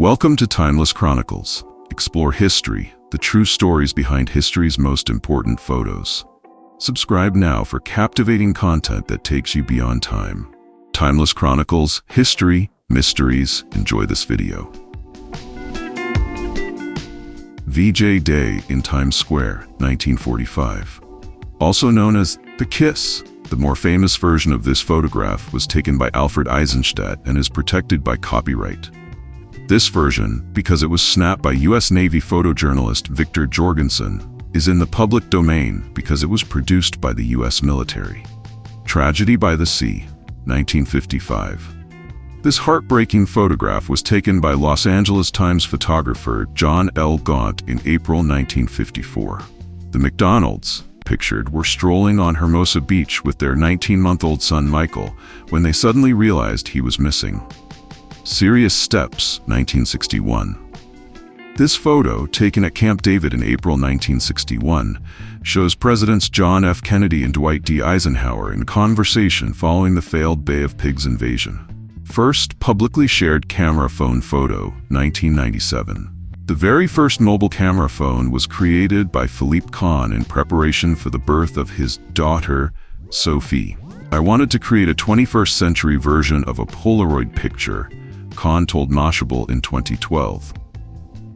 Welcome to Timeless Chronicles. Explore history, the true stories behind history's most important photos. Subscribe now for captivating content that takes you beyond time. Timeless Chronicles, history, mysteries. Enjoy this video. VJ Day in Times Square, 1945. Also known as the Kiss. The more famous version of this photograph was taken by Alfred Eisenstadt and is protected by copyright. This version, because it was snapped by U.S. Navy photojournalist Victor Jorgensen, is in the public domain because it was produced by the U.S. military. Tragedy by the Sea, 1955. This heartbreaking photograph was taken by Los Angeles Times photographer John L. Gaunt in April 1954. The McDonalds, pictured, were strolling on Hermosa Beach with their 19-month-old son Michael when they suddenly realized he was missing. Serious Steps, 1961. This photo, taken at Camp David in April 1961, shows Presidents John F. Kennedy and Dwight D. Eisenhower in conversation following the failed Bay of Pigs invasion. First publicly shared camera phone photo, 1997. The very first mobile camera phone was created by Philippe Kahn in preparation for the birth of his daughter, Sophie. "I wanted to create a 21st century version of a Polaroid picture," Kahn told Mashable in 2012.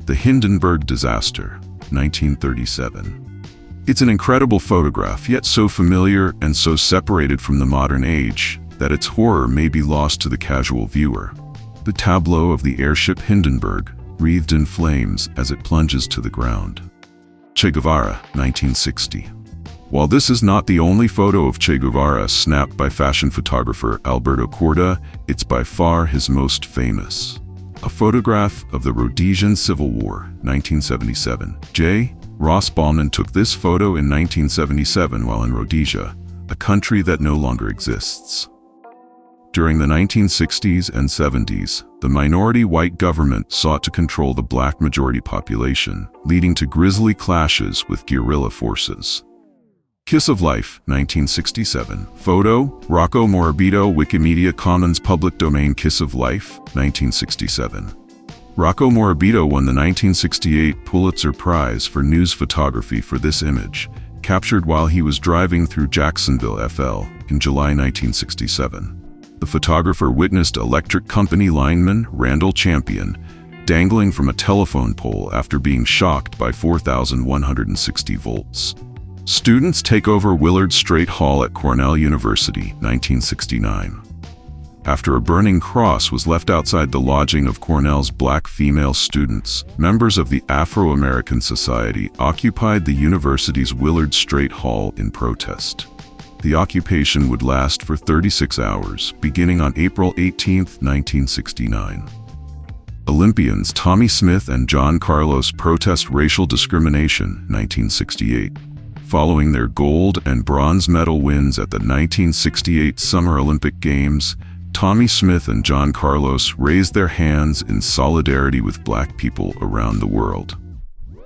The Hindenburg Disaster, 1937. It's an incredible photograph, yet so familiar and so separated from the modern age that its horror may be lost to the casual viewer. The tableau of the airship Hindenburg, wreathed in flames as it plunges to the ground. Che Guevara, 1960. While this is not the only photo of Che Guevara snapped by fashion photographer Alberto Corda, it's by far his most famous. A photograph of the Rhodesian Civil War, 1977. J. Ross Bauman took this photo in 1977 while in Rhodesia, a country that no longer exists. During the 1960s and 70s, the minority white government sought to control the black majority population, leading to grisly clashes with guerrilla forces. Kiss of Life, 1967. Photo, Rocco Morabito, Wikimedia Commons Public Domain. Kiss of Life, 1967. Rocco Morabito won the 1968 Pulitzer Prize for news photography for this image, captured while he was driving through Jacksonville, FL, in July 1967. The photographer witnessed electric company lineman Randall Champion dangling from a telephone pole after being shocked by 4,160 volts. Students take over Willard Straight Hall at Cornell University, 1969. After a burning cross was left outside the lodging of Cornell's black female students, members of the Afro-American Society occupied the university's Willard Straight Hall in protest. The occupation would last for 36 hours, beginning on April 18, 1969. Olympians Tommie Smith and John Carlos protest racial discrimination, 1968. Following their gold and bronze medal wins at the 1968 Summer Olympic Games, Tommie Smith and John Carlos raised their hands in solidarity with black people around the world.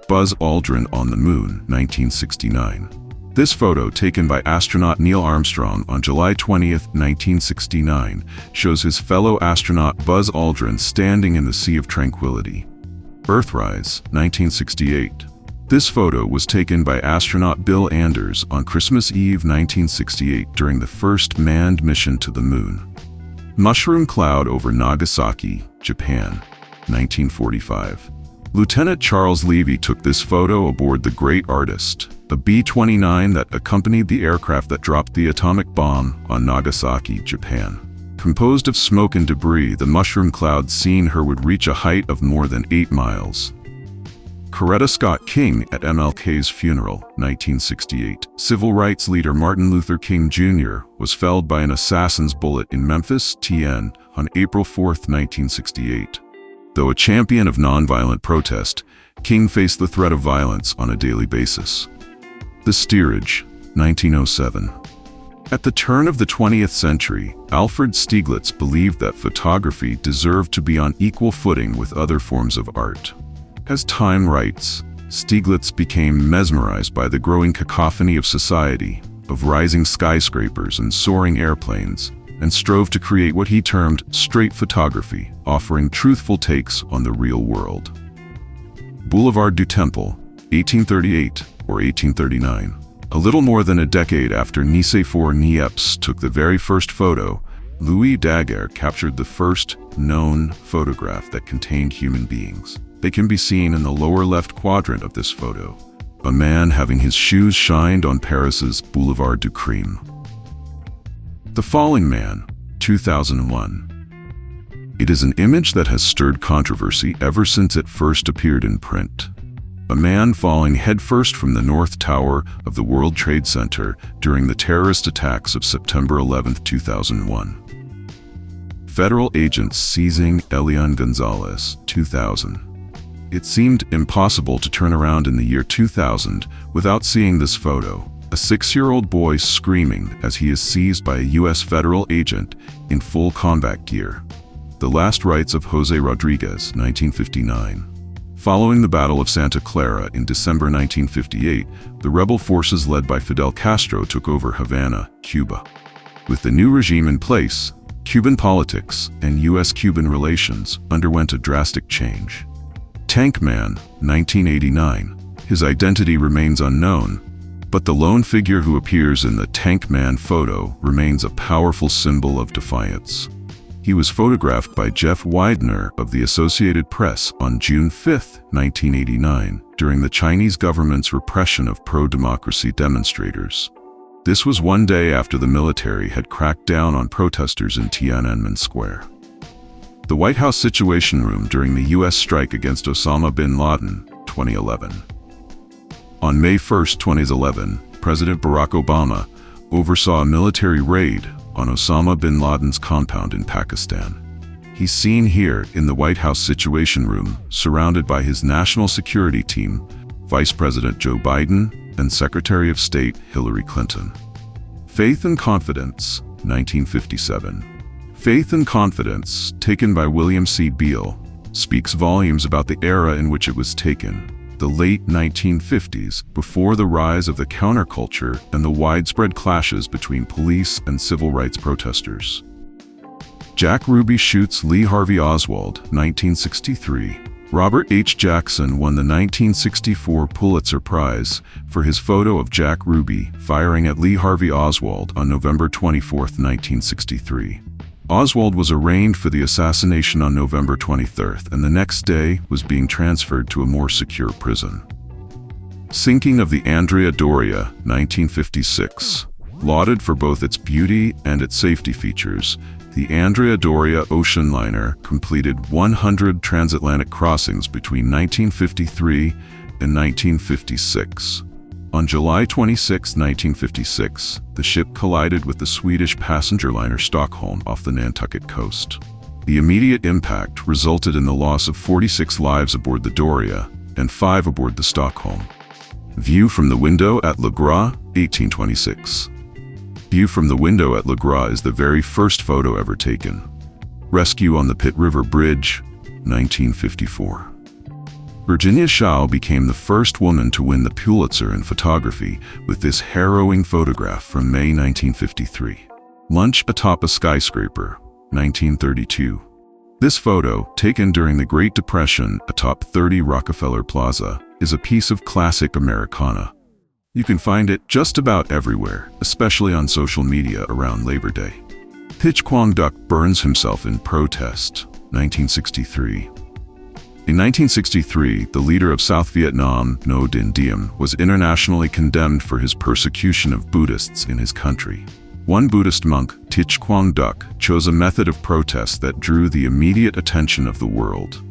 Buzz Aldrin on the Moon, 1969. This photo, taken by astronaut Neil Armstrong on July 20, 1969, shows his fellow astronaut Buzz Aldrin standing in the Sea of Tranquility. Earthrise, 1968. This photo was taken by astronaut Bill Anders on Christmas Eve 1968 during the first manned mission to the moon. Mushroom cloud over Nagasaki, Japan, 1945. Lieutenant Charles Levy took this photo aboard the Great Artist, a B-29 that accompanied the aircraft that dropped the atomic bomb on Nagasaki, Japan. Composed of smoke and debris, the mushroom cloud seen her would reach a height of more than 8 miles. Coretta Scott King at MLK's funeral, 1968. Civil rights leader Martin Luther King Jr. was felled by an assassin's bullet in Memphis, TN, on April 4, 1968. Though a champion of nonviolent protest, King faced the threat of violence on a daily basis. The Steerage, 1907. At the turn of the 20th century, Alfred Stieglitz believed that photography deserved to be on equal footing with other forms of art. As Time writes, Stieglitz became mesmerized by the growing cacophony of society, of rising skyscrapers and soaring airplanes, and strove to create what he termed straight photography, offering truthful takes on the real world. Boulevard du Temple, 1838 or 1839. A little more than a decade after Nicéphore Niepce took the very first photo, Louis Daguerre captured the first known photograph that contained human beings. They can be seen in the lower left quadrant of this photo. A man having his shoes shined on Paris's Boulevard du Crime. The Falling Man, 2001. It is an image that has stirred controversy ever since it first appeared in print. A man falling headfirst from the North Tower of the World Trade Center during the terrorist attacks of September 11, 2001. Federal agents seizing Elian Gonzalez, 2000. It seemed impossible to turn around in the year 2000 without seeing this photo. A 6-year-old boy screaming as he is seized by a U.S. federal agent in full combat gear. The Last Rites of José Rodríguez, 1959. Following the Battle of Santa Clara in December 1958, the rebel forces led by Fidel Castro took over Havana, Cuba. With the new regime in place, Cuban politics and U.S.-Cuban relations underwent a drastic change. Tank Man, 1989. His identity remains unknown, but the lone figure who appears in the Tank Man photo remains a powerful symbol of defiance. He was photographed by Jeff Widener of the Associated Press on June 5, 1989, during the Chinese government's repression of pro-democracy demonstrators. This was one day after the military had cracked down on protesters in Tiananmen Square. The White House Situation Room during the U.S. strike against Osama bin Laden, 2011. On May 1, 2011, President Barack Obama oversaw a military raid on Osama bin Laden's compound in Pakistan. He's seen here in the White House Situation Room, surrounded by his national security team, Vice President Joe Biden and Secretary of State Hillary Clinton. Faith and Confidence, 1957. Faith and Confidence, taken by William C. Beale, speaks volumes about the era in which it was taken, the late 1950s, before the rise of the counterculture and the widespread clashes between police and civil rights protesters. Jack Ruby shoots Lee Harvey Oswald, 1963. Robert H. Jackson won the 1964 Pulitzer Prize for his photo of Jack Ruby firing at Lee Harvey Oswald on November 24, 1963. Oswald was arraigned for the assassination on November 23rd, and the next day was being transferred to a more secure prison. Sinking of the Andrea Doria, 1956. Lauded for both its beauty and its safety features, the Andrea Doria ocean liner completed 100 transatlantic crossings between 1953 and 1956. On July 26, 1956, the ship collided with the Swedish passenger liner Stockholm off the Nantucket coast. The immediate impact resulted in the loss of 46 lives aboard the Doria and 5 aboard the Stockholm. View from the window at Le Gras, 1826. View from the window at Le Gras is the very first photo ever taken. Rescue on the Pitt River Bridge, 1954. Virginia Shaw became the first woman to win the Pulitzer in photography with this harrowing photograph from May 1953. Lunch atop a skyscraper, 1932. This photo, taken during the Great Depression atop 30 Rockefeller Plaza, is a piece of classic Americana. You can find it just about everywhere, especially on social media around Labor Day. Thich Quang Duc burns himself in protest, 1963. In 1963, the leader of South Vietnam, Ngo Dinh Diem, was internationally condemned for his persecution of Buddhists in his country. One Buddhist monk, Thich Quang Duc, chose a method of protest that drew the immediate attention of the world.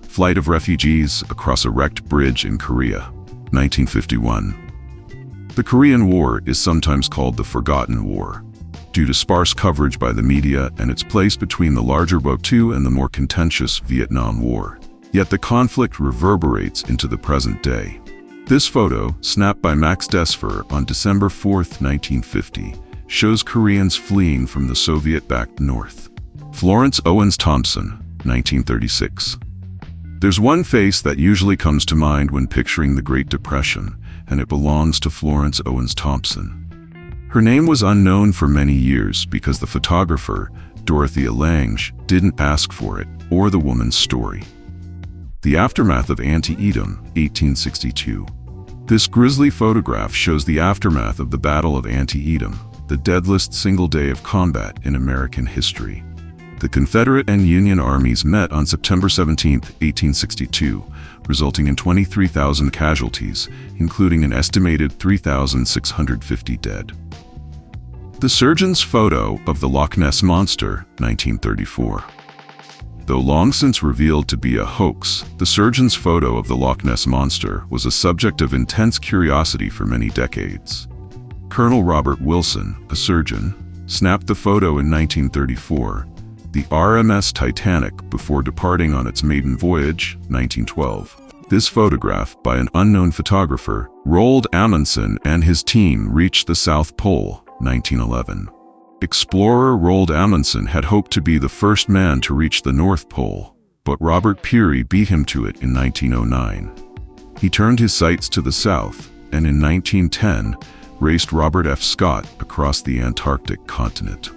Flight of refugees across a wrecked bridge in Korea, 1951. The Korean War is sometimes called the Forgotten War, due to sparse coverage by the media and its place between the larger World War II and the more contentious Vietnam War. Yet the conflict reverberates into the present day. This photo, snapped by Max Desfer on December 4, 1950, shows Koreans fleeing from the Soviet-backed North. Florence Owens Thompson, 1936. There's one face that usually comes to mind when picturing the Great Depression, and it belongs to Florence Owens Thompson. Her name was unknown for many years because the photographer, Dorothea Lange, didn't ask for it or the woman's story. The aftermath of Antietam, 1862. This grisly photograph shows the aftermath of the Battle of Antietam, the deadliest single day of combat in American history. The Confederate and Union armies met on September 17, 1862, resulting in 23,000 casualties, including an estimated 3,650 dead. The surgeon's photo of the Loch Ness Monster, 1934. Though long since revealed to be a hoax, the surgeon's photo of the Loch Ness Monster was a subject of intense curiosity for many decades. Colonel Robert Wilson, a surgeon, snapped the photo in 1934, the RMS Titanic before departing on its maiden voyage, 1912. This photograph, by an unknown photographer, Roald Amundsen and his team reached the South Pole, 1911. Explorer Roald Amundsen had hoped to be the first man to reach the North Pole, but Robert Peary beat him to it in 1909. He turned his sights to the south, and in 1910, raced Robert F. Scott across the Antarctic continent.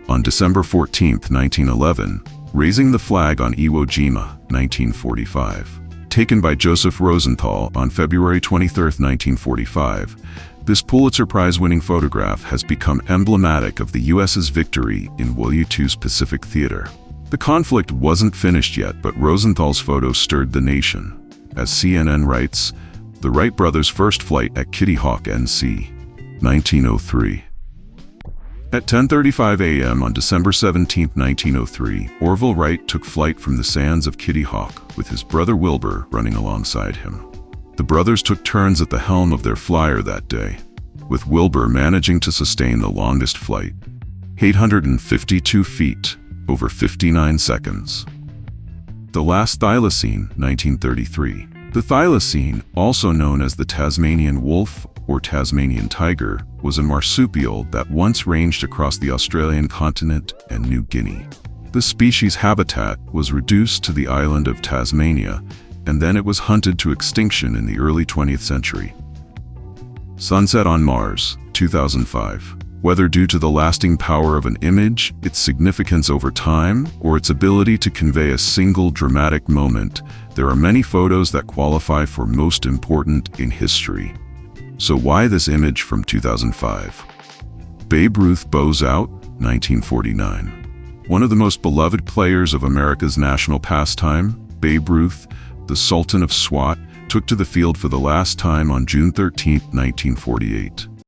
On December 14, 1911, raising the flag on Iwo Jima, 1945. Taken by Joseph Rosenthal on February 23, 1945, this Pulitzer Prize-winning photograph has become emblematic of the U.S.'s victory in World War II's Pacific Theater. The conflict wasn't finished yet, but Rosenthal's photo stirred the nation. As CNN writes, the Wright brothers' first flight at Kitty Hawk NC, 1903. At 10:35 a.m. on December 17, 1903, Orville Wright took flight from the sands of Kitty Hawk, with his brother Wilbur running alongside him. The brothers took turns at the helm of their flyer that day, with Wilbur managing to sustain the longest flight, 852 feet, over 59 seconds. The last thylacine, 1933. The thylacine, also known as the Tasmanian wolf or Tasmanian tiger, was a marsupial that once ranged across the Australian continent and New Guinea. The species' habitat was reduced to the island of Tasmania, and then it was hunted to extinction in the early 20th century. Sunset on Mars, 2005. Whether due to the lasting power of an image, its significance over time, or its ability to convey a single dramatic moment, there are many photos that qualify for most important in history. So why this image from 2005? Babe Ruth bows out, 1949. One of the most beloved players of America's national pastime, Babe Ruth, the Sultan of SWAT, took to the field for the last time on June 13, 1948.